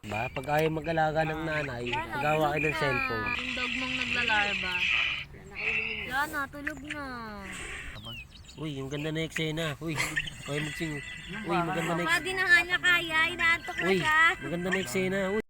Ba, pag ayaw mag-alaga ng nanay, magawa kayo ng cellphone. Yung dog mong naglalarba. Yan na, tulog na. Uy, yung ganda na eksena. Uy, okay magsing. Uy, maganda na eksena. Pwede na nga niya kaya, inaantok na Uy, siya. maganda na eksena. Uy.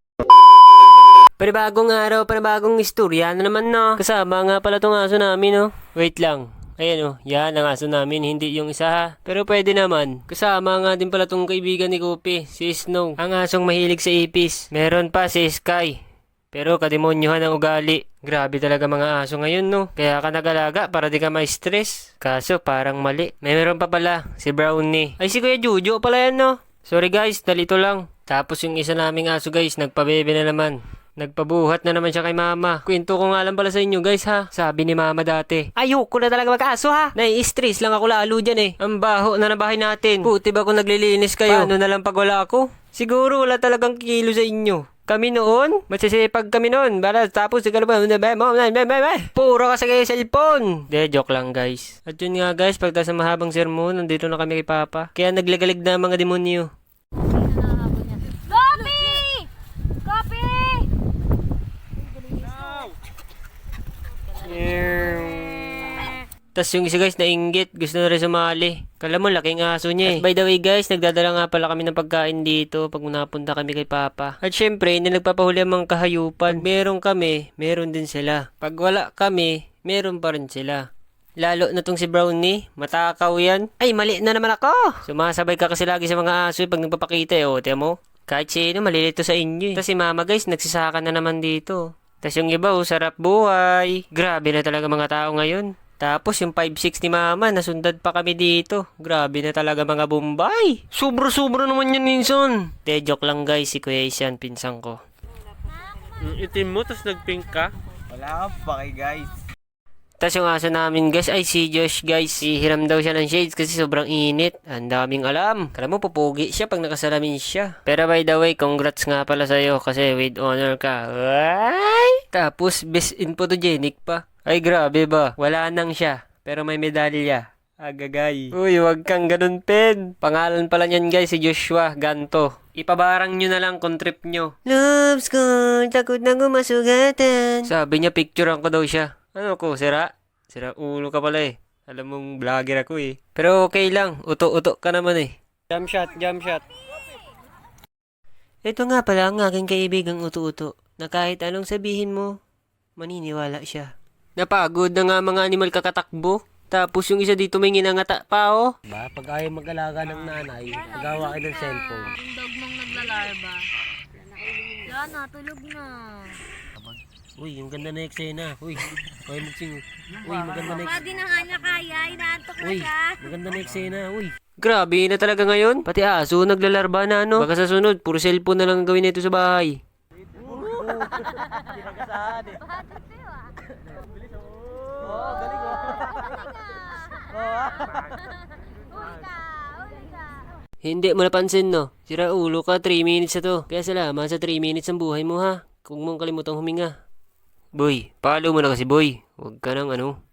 Panibagong araw, panibagong istorya na naman, no? Kasama nga pala tong aso namin, no? Wait lang. Ayan, oh. Yan ang aso namin, hindi yung isa, ha? Pero pwede naman. Kasama nga din pala tong kaibigan ni Kopi, si Snow. Ang asong mahilig sa ipis. Meron pa si Sky. Pero kademonyohan ang ugali. Grabe talaga mga aso ngayon, no? Kaya ka nag-alaga para di ka ma-stress. Kaso parang mali. Meron pa pala, si Brownie. Ay, si Kuya Jojo pala yan, no? Sorry guys, nalito lang. Tapos yung isa naming aso guys, nagpabebe na naman. Nagpabuhat na naman siya kay mama. Kwento ko nga lang pala sa inyo guys, ha. Sabi ni mama dati, ayoko na talaga mag-aso, ha. Nai-stress lang ako lalo dyan, eh. Ang baho na bahay natin. Puti ba kung naglilinis kayo? Paano na lang pag wala ako? Siguro wala talagang kilo sa inyo. Kami noon, magsisipag kami noon. Para tapos siguro ba, puro ka sa kayo cellphone. De, joke lang guys. At yun nga guys, pagtas ng mahabang sermon, nandito na kami kay Papa. Kaya naglagalig na mga demonyo. Kopi! Kopi! Tas yung isa guys nainggit, gusto na rin sumali. Kala mo laking aso niya, eh. At by the way guys, nagdadala nga pala kami ng pagkain dito pag napunta kami kay Papa. At syempre, hindi nagpapahuli ang mga kahayupan. Pag meron kami, meron din sila. Pag wala kami, meron pa rin sila. Lalo na tong si Brownie, matakaw yan. Ay, mali na naman ako! Sumasabay ka kasi lagi sa mga aso pag nagpapakita, eh. O, tiyan mo? Kahit sino, malilito sa inyo, eh. Tas si Mama guys, nagsisaka na naman dito. Tas yung iba, sarap buhay. Grabe na talaga mga tao ngayon. Tapos yung 5'6" ni Mama, nasundad pa kami dito. Grabe na talaga mga Bombay. Sobra-sobra naman yan minsan. De, joke lang guys, si Kuya Isyan, pinsang ko. Itim mo, tas nagpink ka? Wala kang pake guys. Tas yung aso namin guys, ay si Josh guys. Hihiram daw siya ng shades kasi sobrang init. Ang daming alam. Kala mo pupugi siya pag nakasalamin siya. Pero by the way, congrats nga pala sa'yo kasi with honor ka. Ay! Tapos best in photogenic pa. Ay grabe ba? Wala nang siya. Pero may medalya. Agagay. Uy, wag kang ganun, Pen. Pangalan pala niyan guys, si Joshua Ganto. Ipabarang nyo na lang kung trip nyo. Loves ko, takot na gumasugatan. Sabi niya, picturean ko daw siya. Ano ko, sira? Sira ulo ka pala, eh. Alam mong vlogger ako, eh. Pero okay lang, uto-uto ka naman, eh. Jump shot, jump shot. Ito nga pala ang aking kaibigang uto-uto. Na kahit anong sabihin mo, maniniwala siya. Napagod na nga mga animal kakatakbo. Tapos yung isa dito may nginangata pa, oh. Ba, pag ayaw mag-alaga ng nanay, magawa kayo ng cellphone. Yung dog mong naglalarba. Yan na, tulog na. Uy, yung ganda na eksena. Uy, okay magsing. Uy, maganda na eksena. Pwede na nga niya kaya, inaantok na Uy, siya. maganda na eksena. Uy. Grabe na talaga ngayon. Pati aso naglalarba na, no? Baka sa sunod, puro cellphone na lang ang gawin nito sa bahay. Pinagasahan eh. Oh, galing oh. Hindi mo napansin, no? Sira ulo ka, 3 minutes na to. Kaya salamat sa 3 minutes ng buhay mo, ha? Kung mong kalimutang huminga. Boy, follow mo na kasi, boy. Huwag ka nang ano.